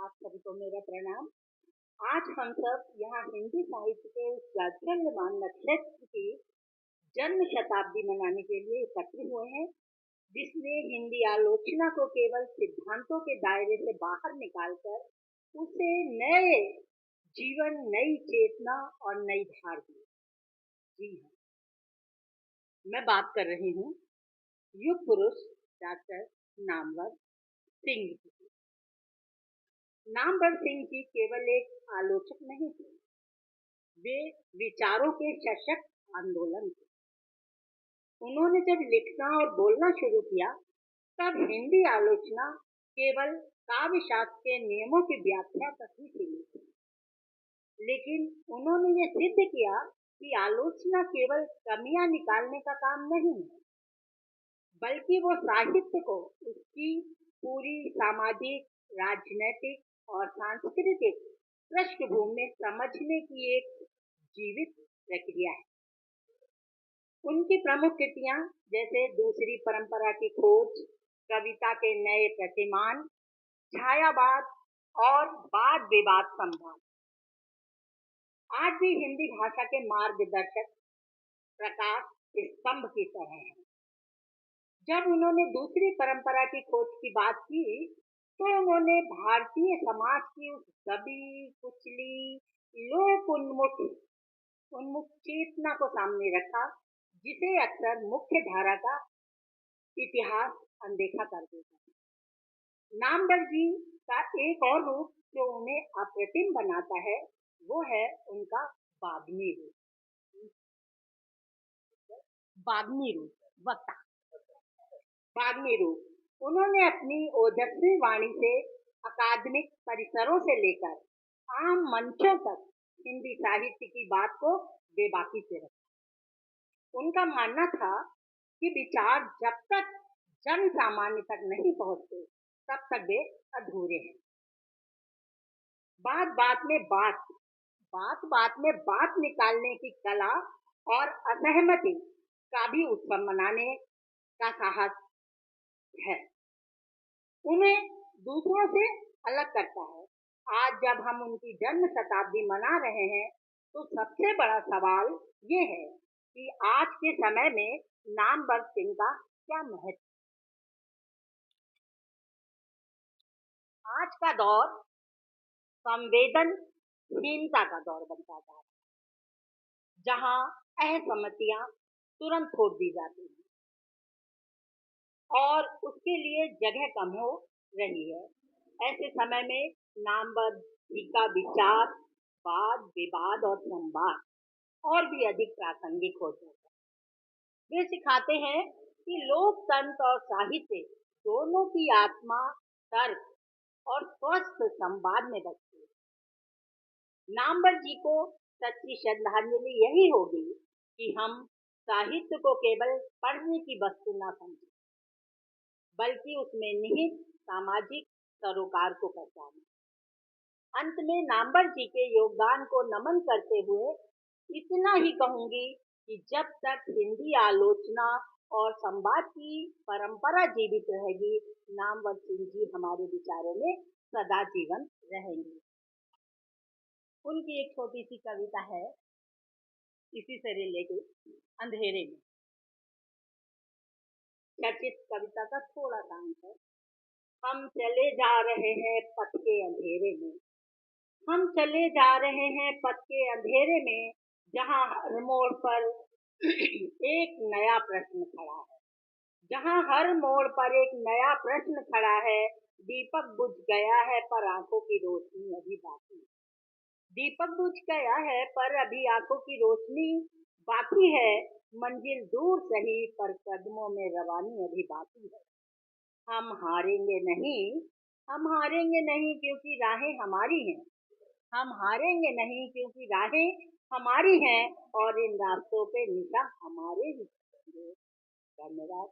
आप सभी को मेरा प्रणाम। आज हम सब यहाँ हिंदी साहित्य के उस ज्योतिर्मय नक्षत्र की जन्म शताब्दी मनाने के लिए एकत्र हुए हैं, जिसने हिंदी आलोचना को केवल सिद्धांतों के दायरे से बाहर निकालकर उसे नए जीवन, नई चेतना और नई धार दी। जी हाँ, मैं बात कर रही हूँ युग पुरुष डॉक्टर नामवर सिंह जी। नामवर सिंह जी केवल एक आलोचक नहीं थे, वे विचारों के सशक्त आंदोलन थे। उन्होंने जब लिखना और बोलना शुरू किया तब हिंदी आलोचना केवल काव्य शास्त्र के नियमों की व्याख्या तक ही सीमित थी, लेकिन उन्होंने ये सिद्ध किया कि आलोचना केवल कमियां निकालने का काम नहीं है, बल्कि वो साहित्य को उसकी पूरी सामाजिक, राजनैतिक और सांस्कृतिक पृष्ठभूमि में समझने की एक जीवित प्रक्रिया है। उनकी प्रमुख कृतियां जैसे दूसरी परंपरा की खोज, कविता के नए प्रतिमान, छायावाद और वाद विवाद संवाद आज भी हिंदी भाषा के मार्गदर्शक प्रकाश स्तंभ की तरह है। जब उन्होंने दूसरी परंपरा की खोज की बात की तो उन्होंने भारतीय समाज की उस दबी कुचली लोक उन्मुख चेतना को सामने रखा, जिसे अक्सर मुख्य धारा का इतिहास अनदेखा कर देता है। नामवर जी का एक और रूप जो उन्हें अप्रतिम बनाता है वो है उनका वाग्मी रूप। वाग्मी रूप, वक्ता, वाग्मी रूप। उन्होंने अपनी ओजस्वी वाणी से अकादमिक परिसरों से लेकर आम मंचों तक हिंदी साहित्य की बात को बेबाकी से रखा। उनका मानना था कि विचार जब तक जन सामान्य तक नहीं पहुंचते तब तक वे अधूरे हैं। बात बात में बात निकालने की कला और असहमति का भी उत्सव मनाने का साहस है, उन्हें दूसरों से अलग करता है। आज जब हम उनकी जन्म शताब्दी मना रहे हैं तो सबसे बड़ा सवाल ये है कि आज के समय में नामवर सिंह का क्या महत्व। आज का दौर संवेदनहीनता का दौर बनता जा रहा है, जहां असहमतियां तुरंत छोड़ दी जाती हैं और उसके लिए जगह कम हो रही है। ऐसे समय में नामवर जी का विचार, वाद विवाद और संवाद और भी अधिक प्रासंगिक हो जाता है। वे सिखाते हैं कि लोकतंत्र और साहित्य दोनों की आत्मा तर्क और स्वस्थ संवाद में बसती है। नामवर जी को सच्ची श्रद्धांजलि यही होगी कि हम साहित्य को केवल पढ़ने की वस्तु न समझें, बल्कि उसमें निहित सामाजिक सरोकार को पहचानें। अंत में नामवर जी के योगदान को नमन करते हुए इतना ही कहूंगी कि जब तक हिंदी आलोचना और संवाद की परंपरा जीवित रहेगी, नामवर सिंह जी हमारे विचारों में सदा जीवन रहेंगे। उनकी एक छोटी सी कविता है इसी से रिलेटेड, अंधेरे में। चर्चित कविता का थोड़ा सा अंश है। हम चले जा रहे हैं पथ के अंधेरे में, हम चले जा रहे हैं पथ के अंधेरे में, जहां हर मोड़ पर एक नया प्रश्न खड़ा है, जहां हर मोड़ पर एक नया प्रश्न खड़ा है। दीपक बुझ गया है पर आंखों की रोशनी अभी बाकी है। दीपक बुझ गया है पर अभी आंखों की रोशनी बाकी है। मंजिल दूर सही पर कदमों में रवानी अभी बाकी है। हम हारेंगे नहीं क्योंकि राहें हमारी हैं। हम हारेंगे नहीं क्योंकि राहें हमारी हैं और इन रास्तों पे निशा हमारे ही। धन्यवाद।